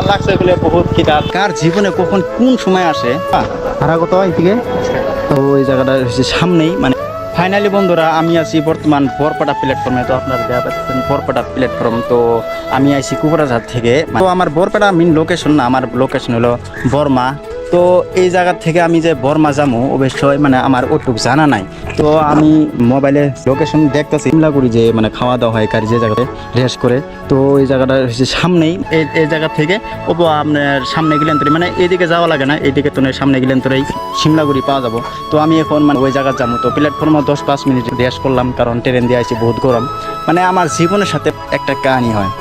আমার লাগছে বলে বহুত খিদা। কার জীবনে কখন কোন সময় আসে ভাড়া কত এদিকে, তো ওই জায়গাটা হচ্ছে সামনেই। মানে ফাইনালি বন্ধুরা আমি আছি বর্তমান বরপেটা প্ল্যাটফর্মে। তো আপনারা দেখা পাচ্ছেন বরপেটা প্ল্যাটফর্ম। তো আমি আইছি কুকরাঝাড় থেকে। তো আমার বরপেটা মেন লোকেশন না, আমার লোকেশন হলো বর্মা। তো এই জায়গা থেকে আমি যে বর্মা যাবো অবশ্যই মানে আমার ওটুক জানা নাই। তো আমি মোবাইলে লোকেশন দেখতেছি সিমলাগুড়ি যে মানে খাওয়া দাওয়া হয় গাড়ি যে জায়গাতে রেস্ট করে। তো এই জায়গাটা হচ্ছে সামনেই। এই জায়গা থেকে আপনার সামনে গেলেন তো মানে এইদিকে যাওয়া লাগে না, এইদিকে তো সামনে গেলেন তো এই সিমলাগুড়ি পাওয়া যাবো। তো আমি এখন মানে ওই জায়গা যাবো। তো প্ল্যাটফর্মে 10-5 মিনিট রেস্ট করলাম, কারণ ট্রেন দিয়ে আসছি বহুত গরম। মানে আমার জীবনের সাথে একটা কাহিনী হয়।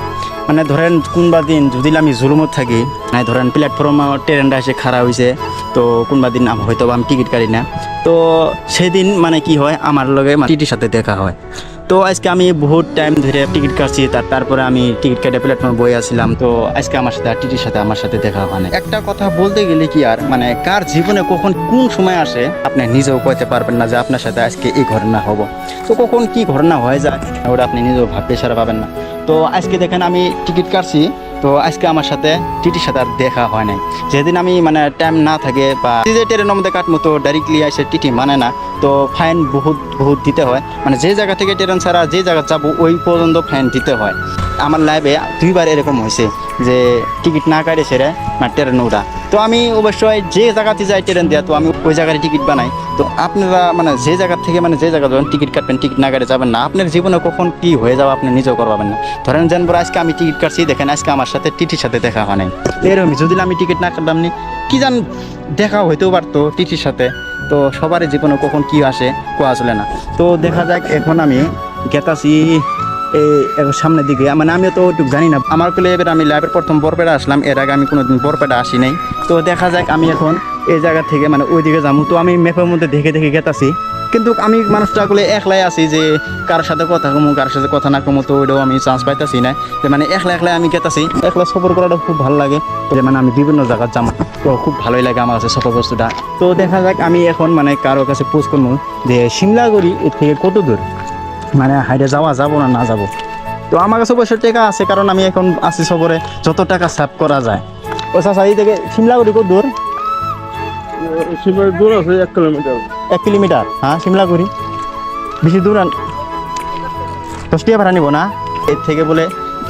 মানে ধরেন কোনবা দিন যদি আমি জুলুমত থাকি, মানে ধরেন প্ল্যাটফর্মে ট্রেনটা এসে খাড়া হয়েছে, তো কোনবা দিন হয়তো আমি টিকিট কাটি না। তো সেদিন মানে কি হয় আমার লগে টিটির সাথে দেখা হয়। তো আজকে আমি বহুত টাইম ধরে টিকিট কাটছি, তারপরে আমি টিকিট কেটে প্ল্যাটফর্মে বই আসছিলাম। তো আজকে আমার সাথে টিটির সাথে আমার সাথে দেখা হয় না। একটা কথা বলতে গেলে কি আর মানে কার জীবনে কখন কোন সময় আসে আপনি নিজেও কইতে পারবেন না যে আপনার সাথে আজকে এই ঘটনা হবো। তো কখন কি ঘটনা হয়ে যায় ওটা আপনি নিজেও ভাবতে সারা পাবেন না। তো আজকে দেখেন আমি টিকিট কাটছি, তো আজকে আমার সাথে টিটির সাথে আর দেখা হয় নাই। যেদিন আমি মানে টাইম না থাকে বা যে ট্রেনের মধ্যে কাটবো তো ডাইরেক্টলি এসে টিটি মানে না, তো ফাইন বহুত দিতে হয়। মানে যে জায়গা থেকে ট্রেন ছাড়া যে জায়গা যাবো ওই পর্যন্ত ফাইন দিতে হয়। আমার লাইফে 2বার এরকম হয়েছে যে টিকিট না কাটে সেরে না ট্রেন ওঠা। তো আমি অবশ্যই যে জায়গাতে যাই ট্রেন দেওয়া, তো আমি ওই জায়গায় টিকিট বানাই। তো আপনারা মানে যে জায়গা থেকে মানে যে জায়গা যখন টিকিট কাটবেন, টিকিট না কাটে যাবেন না। আপনার জীবনে কখন কি হয়ে যাবে আপনি নিজেও করবেন না। ধরেন যেন আজকে আমি টিকিট কাটছি, দেখেন আজকে আমার সাথে টিটির সাথে দেখা হয় নাই। এরকমই যদি আমি টিকিট না কাটলাম নি কি জান দেখা হইতেও পারতো টিটির সাথে। তো সবারই জীবনে কখন কি আসে কোয়া চলে না। তো দেখা যাক এখন আমি গেতাছি এই সামনের দিকে। মানে আমিও তো ওইটুকু জানি না। আমার পেলে এবার আমি লাইভের প্রথম বরপেটা আসলাম, এর আগে আমি কোনোদিন বরপেটা আসি নাই। তো দেখা যাক আমি এখন এই জায়গা থেকে মানে ওই দিকে যাবো। তো আমি ম্যাপের মধ্যে দেখে গেতাছি, কিন্তু আমি মানুষটা গুলো একলাই আছি যে কার সাথে কথা কমু কার সাথে কথা না কমু, তো ওইটাও আমি চান্স পাইতেছি না। যে মানে একলাই আমি গেতাছি। একলা সফর করাটা খুব ভালো লাগে, যে মানে আমি বিভিন্ন জায়গায় যাবো, তো খুব ভালোই লাগে আমার কাছে সফর বস্তুটা। তো দেখা যাক আমি এখন মানে কারোর কাছে পোস্ট করবো যে সিমলাগুড়ি এর থেকে কত দূর, মানে হাইটে যাবো না যাবো। তো আমার কাছে অবশ্যই টাকা আছে, কারণ আমি এখন আছি সফরে, যত টাকা সেভ করা যায়। ও চাচা এই থেকে সিমলাগুড়ি কত দূর? দূর আছে 1 কিলোমিটার। 1 কিলোমিটার? হ্যাঁ সিমলাগুড়ি বেশি দূর? 10 টাকা ভাড়া নিব না এর থেকে বলে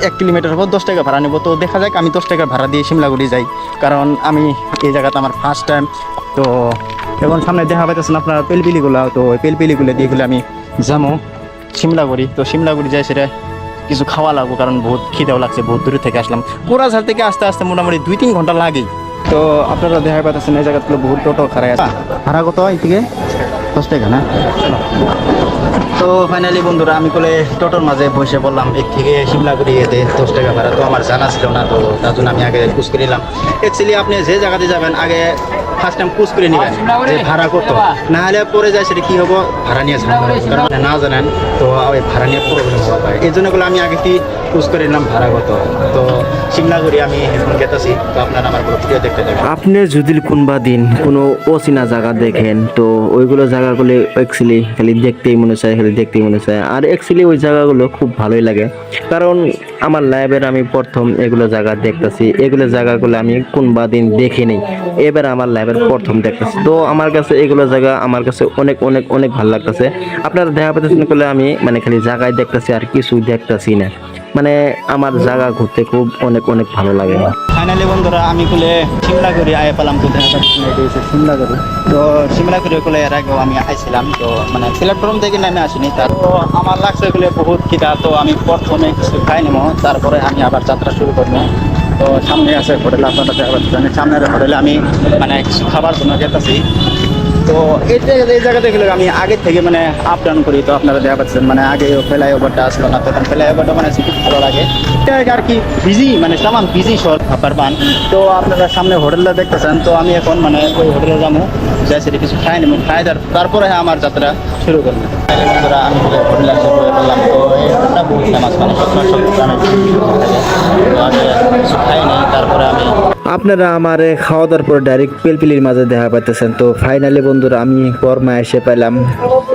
1 কিলোমিটার পর 10 টাকা ভাড়া নেবো। তো দেখা যাক আমি 10 টাকা ভাড়া দিয়ে সিমলাগুড়ি যাই, কারণ আমি এই জায়গাতে আমার ফার্স্ট টাইম। তো এখন সামনে দেখা পাইতেছেন আপনার পেলপিলিগুলো, তো ওই পেলপিলিগুলো দিয়ে গেলে আমি যাবো সিমলাগুড়ি। তো সিমলাগুড়ি যাই সেটা কিছু খাওয়া লাগবো, কারণ বহুত খিদেও লাগছে, বহুত দূরে থেকে আসলাম। কোকরাঝাড় থেকে আসতে আসতে মোটামুটি 2-3 ঘন্টা লাগেই। তো আপনারা দেখা পাইতেছেন এই জায়গাগুলো বহুত টোটো খারাপ আছে। ভাড়া কত এই থেকে? 10 টাকা না? তো ফাইনালি বন্ধুরা আমি বলে টোটোর মাঝে বসে বললাম এর থেকে সিমলাগুড়ি যেতে 10 টাকা ভাড়া। তো আমার জানা ছিল না, তো তার জন্য আমি আগে পুষ করে নিলাম। অ্যাকচুয়ালি আপনি যে জায়গাতে যাবেন আগে ফার্স্ট টাইম পুষ করে নেবেন যে ভাড়া কত, না হলে পরে যায় সেটা কী হবো ভাড়া নিয়ে যাবেন, কারণ না জানেন তো ওই ভাড়া নিয়ে প্রবলেম হতে পারে। এই জন্য বলে আমি আগে কি পুষ করে নিলাম ভাড়া কত। তো সিমলাগুড়ি আমি এখন গেতেছি, তো আপনারা আমার পুরো ভিডিও দেখতে দেবেন। আপনি যদি কোনবা দিন কোনো অচেনা জায়গা দেখেন, তো ওইগুলো জায়গাগুলো অ্যাকচুয়ালি খালি দেখতেই মনে চায়, আর অ্যাকচুয়ালি ওই জায়গাগুলো খুব ভালোই লাগে। কারণ আমার লাইফের আমি প্রথম এগুলো জায়গা দেখতেছি, এগুলো জায়গাগুলো আমি কোনবা দিন দেখিনি, এবার আমার লাইফের প্রথম দেখতেছি। তো আমার কাছে এগুলো জায়গা আমার কাছে অনেক অনেক অনেক ভালো লাগতেছে। আপনারা দেখা পেতেছেন বলে আমি মানে খালি জায়গায় দেখতেছি আর কিছু দেখতেছি না। মানে আমার জায়গা ঘুরতে খুব অনেক অনেক ভালো লাগে। ফাইনালি বন্ধুরা আমি বলে সিমলাগুড়ি আয় পেলাম। তো সিমলাগুড়ি, তো সিমলাগুড়ি বলে এর আগেও আমি আইছিলাম, তো মানে প্ল্যাটফর্ম থেকে নামে আসিনি। তার তো আমার লাগছে বলে বহুত খিদা। তো আমি প্রথমে কিছু খাই নেবো, তারপরে আমি আবার যাত্রা শুরু করবো। তো সামনে আছে হোটেল, আপনারা দেখা পাচ্ছেন সামনের হোটেলে আমি মানে কিছু খাবার জন্য যেতেছি। তো এই জায়গাতে গেলে আমি আগে থেকে মানে আপ ডাউন করি। তো আপনারা দেখা পাচ্ছেন মানে আগে ফ্লাইওভারটা আসলো না, তখন ফ্লাইওভারটা মানে খুব ভালো লাগে আর কি, বিজি মানে তেমন বিজি শহর খাবার পান। তো আপনারা সামনে হোটেলটা দেখতেছেন, তো আমি এখন মানে ওই হোটেলে যাবো, যাই সেটা কিছু খাই নেবো, তারপরে আমার যাত্রা শুরু করবো। বন্ধুরা আমি হোটেলে এসে বললাম, তো এই হোটেলটা বহুত ফেমাস, মানে সব কিছু খাই নেই, তারপরে আমি আপনারা আমার খাওয়া দাওয়ার পর ডাইরেক্ট পিলপিলির মাঝে দেখা পাইতেছেন। তো ফাইনালি বন্ধুরা আমি বর্মা এসে পেলাম,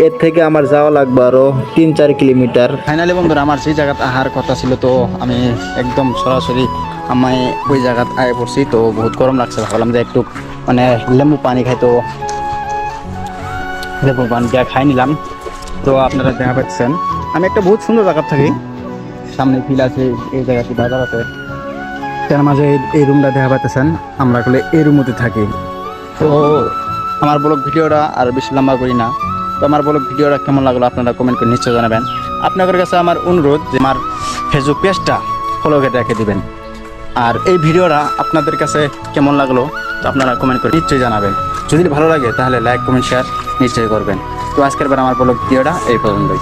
এর থেকে আমার যাওয়া লাগবে আরো 3-4 কিলোমিটার। ফাইনালি বন্ধুরা আমার সেই জায়গাতে আহার কথা ছিল, তো আমি একদম সরাসরি আমি ওই জায়গাত আয় পড়ছি, তো বহুত গরম লাগছে, ভাবলাম যে একটু মানে লেবু পানি খাই, তো লেবু পানিটা খাই নিলাম। তো আপনারা দেখা পাচ্ছেন আমি একটা বহুত সুন্দর জায়গা থাকি, সামনে ফিল আছে, এই জায়গাটি বাজার আছে, তার মাঝে এই রুমটা দেখা পাচ্ছেন, আমরা আসলে এই রুমতে থাকি। তো আমার ব্লগ ভিডিওটা আর বেশি লম্বা করি না, তো আমার ব্লগ ভিডিওটা কেমন লাগলো আপনারা কমেন্ট করে নিশ্চয় জানাবেন। আপনাদের কাছে আমার অনুরোধ যে আমার ফেসবুক পেজটা ফলো করে রেখে দিবেন, আর এই ভিডিওটা আপনাদের কাছে কেমন লাগলো তো আপনারা কমেন্ট করে নিশ্চয়ই জানাবেন। যদি ভালো লাগে তাহলে লাইক কমেন্ট শেয়ার নিশ্চয়ই করবেন। তো আজকের বার আমার ব্লগ ভিডিওটা এই পর্যন্তই।